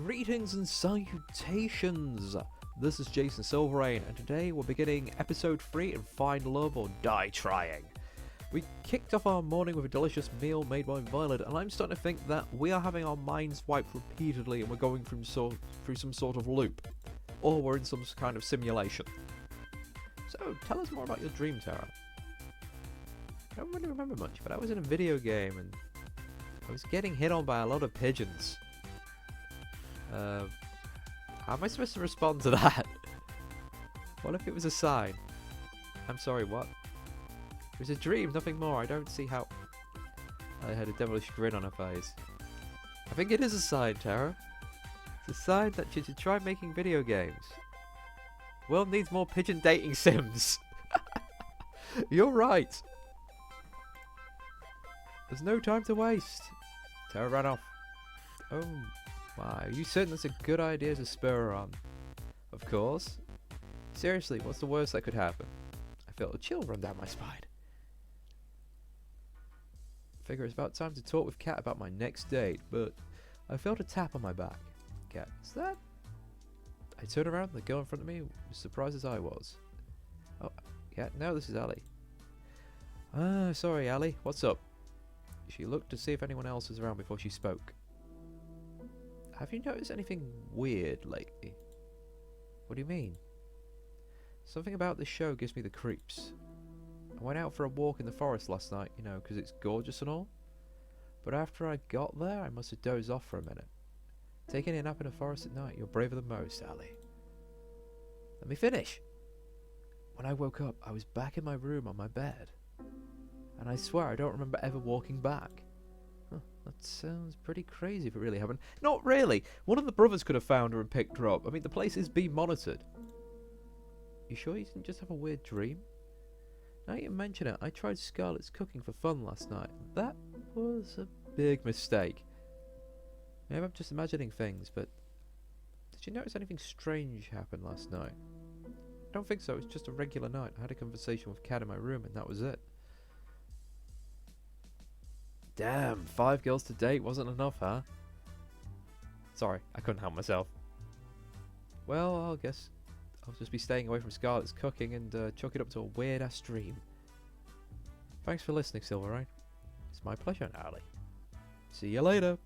Greetings and salutations! This is Jason Silverain, and today we're beginning episode 3 in Find Love or Die Trying. We kicked off our morning with a delicious meal made by Violet, and I'm starting to think that we are having our minds wiped repeatedly and we're going through some sort of loop. Or we're in some kind of simulation. So, tell us more about your dream, Tara. I don't really remember much, but I was in a video game and I was getting hit on by a lot of pigeons. How am I supposed to respond to that? What if it was a sign? I'm sorry, what? It was a dream, nothing more. I don't see how... I had a devilish grin on her face. I think it is a sign, Tara. It's a sign that you should try making video games. The world needs more pigeon dating sims. You're right. There's no time to waste. Tara ran off. Oh my, are you certain that's a good idea to spur her on? Of course. Seriously, what's the worst that could happen? I felt a chill run down my spine. Figure it's about time to talk with Kat about my next date, but I felt a tap on my back. Kat, is that? I turned around and the girl in front of me was as surprised as I was. Oh, Kat, no, this is Ali. Ah, sorry, Ali. What's up? She looked to see if anyone else was around before she spoke. Have you noticed anything weird lately? What do you mean? Something about this show gives me the creeps. I went out for a walk in the forest last night, you know, because it's gorgeous and all. But after I got there, I must have dozed off for a minute. Taking a nap in a forest at night, you're braver than most, Ali. Let me finish. When I woke up, I was back in my room on my bed. And I swear I don't remember ever walking back. Huh, that sounds pretty crazy if it really happened. Not really. One of the brothers could have found her and picked her up. I mean, the place is being monitored. You sure you didn't just have a weird dream? Now you mention it, I tried Scarlett's cooking for fun last night. That was a big mistake. Maybe I'm just imagining things, but did you notice anything strange happen last night? I don't think so. It was just a regular night. I had a conversation with Kat in my room and that was it. Damn, 5 girls to date wasn't enough, huh? Sorry, I couldn't help myself. Well, I guess I'll just be staying away from Scarlett's cooking and chalk it up to a weird-ass dream. Thanks for listening, Silverain. It's my pleasure, Ali. See you later.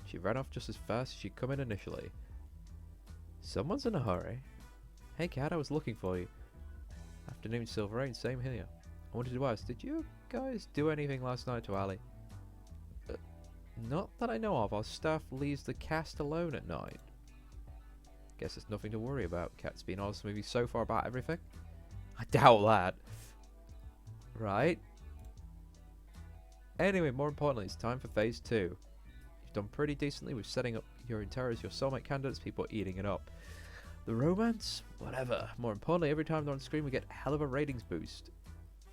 She ran off just as fast as she'd come in initially. Someone's in a hurry. Hey, Kat, I was looking for you. Afternoon, Silverain, same here. I wanted to ask, did you guys do anything last night to Ali? Not that I know of. Our staff leaves the cast alone at night. Guess it's nothing to worry about. Kat's been honest with me so far about everything. I doubt that. Right. Anyway, more importantly, it's time for phase 2. You've done pretty decently with setting up your entire as your soulmate candidates. People are eating it up. The romance? Whatever. More importantly, every time they're on screen we get a hell of a ratings boost.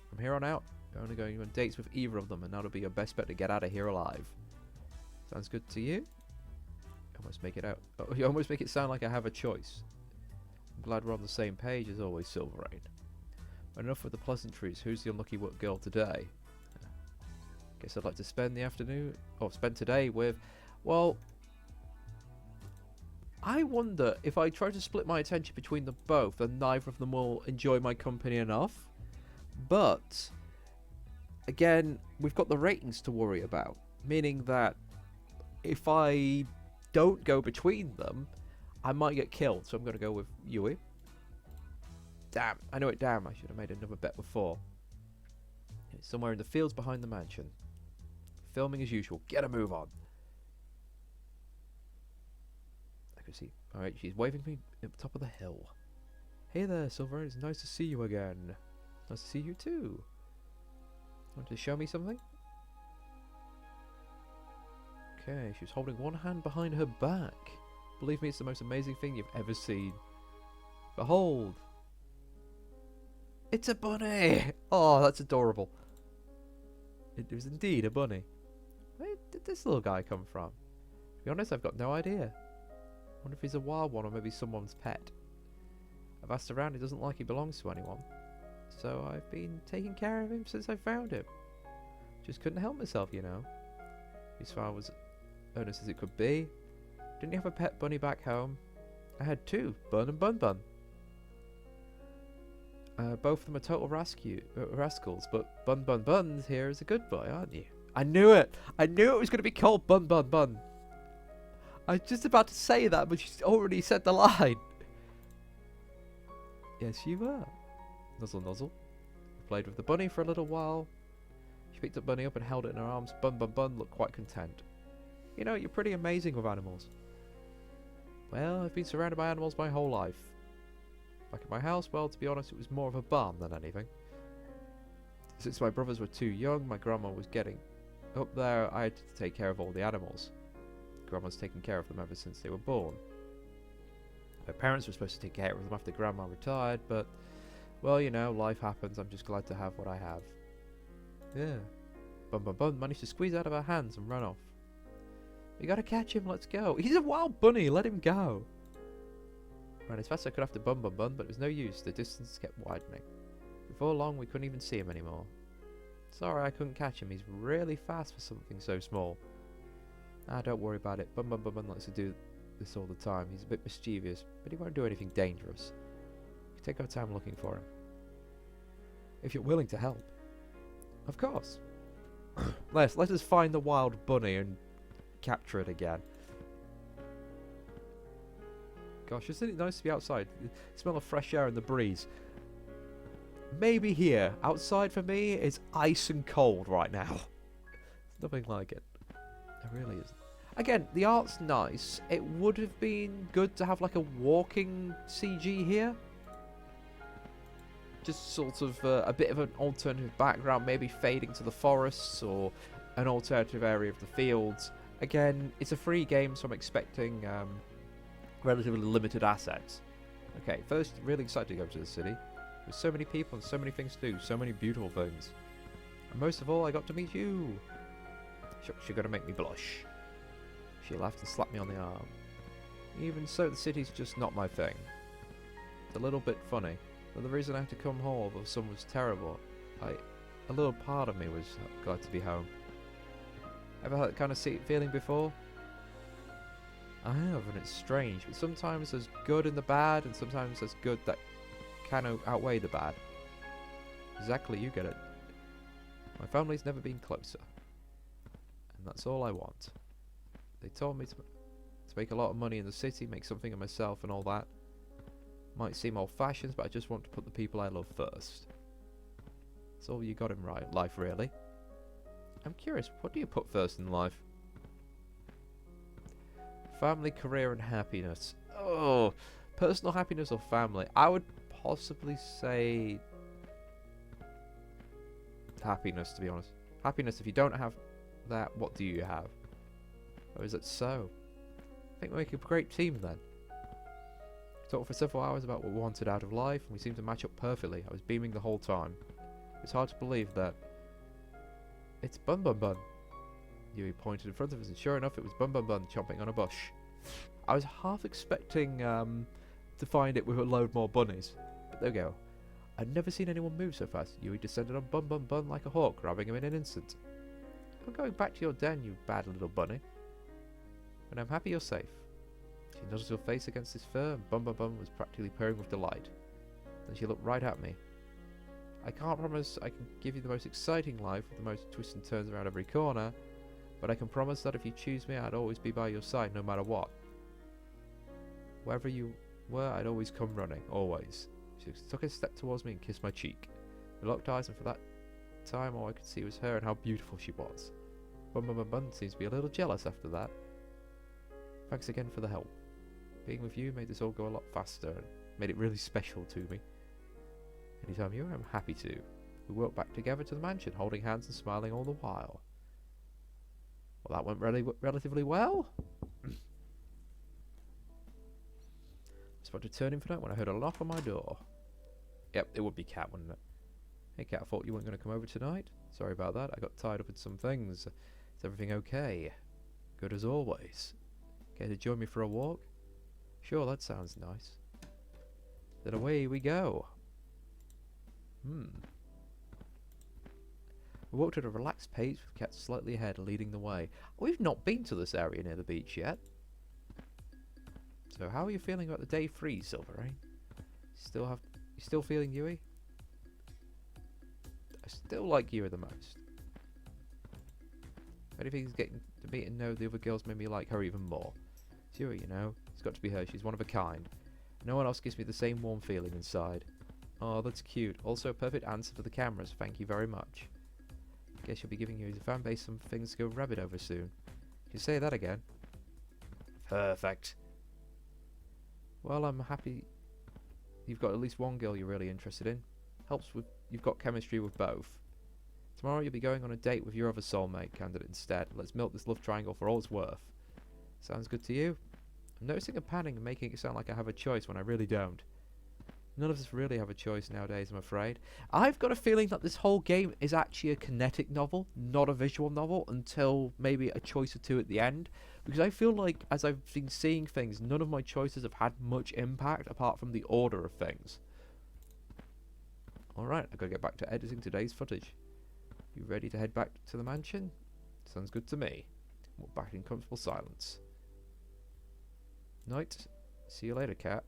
From here on out, you're only going on dates with either of them, and that'll be your best bet to get out of here alive. Sounds good to you? You almost make it sound like I have a choice. I'm glad we're on the same page as always, Silverain. But enough with the pleasantries. Who's the unlucky girl today? Guess I'd like to spend the afternoon, or spend today with, well, I wonder if I try to split my attention between them both, then neither of them will enjoy my company enough. But again, we've got the ratings to worry about, meaning that if I don't go between them, I might get killed. So I'm going to go with Yui. Damn, I know it. Damn, I should have made another bet before. It's somewhere in the fields behind the mansion. Filming as usual. Get a move on. I can see. Alright, she's waving me at the top of the hill. Hey there, Silver. It's nice to see you again. Nice to see you too. Want to show me something? Okay, she was holding one hand behind her back. Believe me, it's the most amazing thing you've ever seen. Behold! It's a bunny! Oh, that's adorable. It was indeed a bunny. Where did this little guy come from? To be honest, I've got no idea. I wonder if he's a wild one or maybe someone's pet. I've asked around, he doesn't like he belongs to anyone. So I've been taking care of him since I found him. Just couldn't help myself, you know. His smile was earnest as it could be. Didn't you have a pet bunny back home? I had two, Bun and Bun Bun. Both of them are total rascals, but Bun Bun Bun here is a good boy, aren't you? I knew it! I knew it was going to be called Bun Bun Bun! I was just about to say that, but she's already said the line! Yes, you were. Nuzzle nuzzle. Played with the bunny for a little while. She picked the bunny up and held it in her arms. Bun Bun Bun looked quite content. You know, you're pretty amazing with animals. Well, I've been surrounded by animals my whole life. Back at my house, well, to be honest, it was more of a barn than anything. Since my brothers were too young, my grandma was getting up there, I had to take care of all the animals. Grandma's taken care of them ever since they were born. My parents were supposed to take care of them after Grandma retired, but, well, you know, life happens. I'm just glad to have what I have. Yeah. Bun Bun Bun managed to squeeze out of her hands and run off. We gotta catch him, let's go. He's a wild bunny, let him go. Ran as fast as I could after Bun Bun Bun, but it was no use. The distance kept widening. Before long, we couldn't even see him anymore. Sorry, I couldn't catch him. He's really fast for something so small. Ah, don't worry about it. Bun Bun Bun Bun likes to do this all the time. He's a bit mischievous, but he won't do anything dangerous. We can take our time looking for him. If you're willing to help. Of course. Let us find the wild bunny and capture it again. Gosh, isn't it nice to be outside? The smell of fresh air and the breeze. Maybe here. Outside for me, it's ice and cold right now. It's nothing like it. It really isn't. Again, the art's nice. It would have been good to have like a walking CG here. Just sort of a bit of an alternative background, maybe fading to the forests or an alternative area of the fields. Again, it's a free game, so I'm expecting relatively limited assets. Okay, first, really excited to go to the city. There's so many people and so many things to do, so many beautiful things. And most of all, I got to meet you. You're gonna make me blush. She laughed and slapped me on the arm. Even so, the city's just not my thing. It's a little bit funny. But the reason I had to come home, although some was terrible, a little part of me was glad to be home. Ever had that kind of feeling before? I have, and it's strange. But sometimes there's good in the bad, and sometimes there's good that can outweigh the bad. Exactly, you get it. My family's never been closer. And that's all I want. They told me to make a lot of money in the city, make something of myself and all that. Might seem old-fashioned, but I just want to put the people I love first. That's all you got in life, really. I'm curious, what do you put first in life? Family, career, and happiness. Oh, personal happiness or family? I would possibly say happiness, to be honest. Happiness, if you don't have that, what do you have? Or is it so? I think we make a great team then. We talked for several hours about what we wanted out of life, and we seemed to match up perfectly. I was beaming the whole time. It's hard to believe that it's Bun Bun Bun. Yui pointed in front of us, and sure enough, it was Bun Bun Bun chomping on a bush. I was half expecting to find it with a load more bunnies, but there we go. I'd never seen anyone move so fast. Yui descended on Bun Bun Bun like a hawk, grabbing him in an instant. I'm going back to your den, you bad little bunny. And I'm happy you're safe. She nodded her face against his fur, and Bun Bun Bun was practically purring with delight. Then she looked right at me. I can't promise I can give you the most exciting life with the most twists and turns around every corner, but I can promise that if you choose me, I'd always be by your side no matter what. Wherever you were, I'd always come running, always. She took a step towards me and kissed my cheek. We locked eyes, and for that time all I could see was her and how beautiful she was. Bun Bun Bun Bun seems to be a little jealous after that. Thanks again for the help. Being with you made this all go a lot faster and made it really special to me. Anytime you're, I'm happy to. We walked back together to the mansion, holding hands and smiling all the while. Well, that went relatively well. I was about to turn in for that when I heard a knock on my door. Yep, it would be Cat, wouldn't it? Hey Cat, I thought you weren't going to come over tonight. Sorry about that, I got tied up in some things. Is everything okay? Good as always. Care to join me for a walk? Sure, that sounds nice. Then away we go. We walked at a relaxed pace with Cat slightly ahead, leading the way. We've not been to this area near the beach yet. So how are you feeling about the day 3, Silverain? You still feeling Yui? I still like Yui the most. If anything's getting to meet and know the other girls made me like her even more. It's Yui, you know. It's got to be her. She's one of a kind. No one else gives me the same warm feeling inside. Oh, that's cute. Also a perfect answer for the cameras. Thank you very much. Guess you'll be giving your fan base some things to go rabbit over soon. Can you say that again? Perfect. Well, I'm happy you've got at least one girl you're really interested in. Helps with you've got chemistry with both. Tomorrow you'll be going on a date with your other soulmate candidate instead. Let's milk this love triangle for all it's worth. Sounds good to you? I'm noticing a panning and making it sound like I have a choice when I really don't. None of us really have a choice nowadays, I'm afraid. I've got a feeling that this whole game is actually a kinetic novel, not a visual novel, until maybe a choice or two at the end. Because I feel like, as I've been seeing things, none of my choices have had much impact apart from the order of things. Alright, I've got to get back to editing today's footage. You ready to head back to the mansion? Sounds good to me. We're back in comfortable silence. Night. See you later, cat.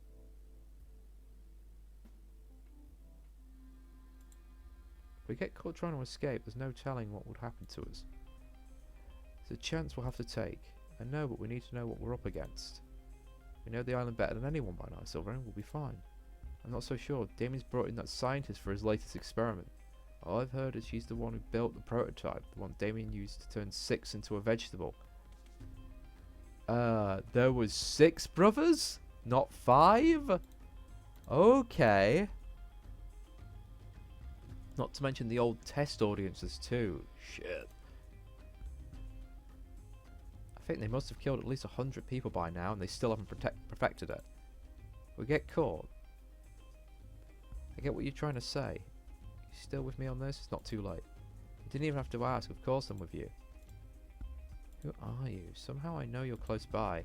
If we get caught trying to escape, there's no telling what would happen to us. It's a chance we'll have to take. I know, but we need to know what we're up against. We know the island better than anyone by now, Silverain. We'll be fine. I'm not so sure. Damien's brought in that scientist for his latest experiment. All I've heard is she's the one who built the prototype, the one Damien used to turn 6 into a vegetable. There was 6 brothers? Not 5? Okay. Not to mention the old test audiences too. Shit. I think they must have killed at least 100 people by now and they still haven't perfected it. We get caught. I get what you're trying to say. You still with me on this? It's not too late. You didn't even have to ask. Of course I'm with you. Who are you? Somehow I know you're close by.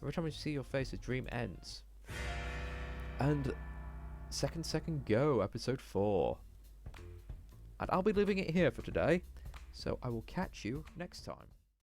Every time I see your face, the dream ends. And second go, episode 4. And I'll be leaving it here for today. So I will catch you next time.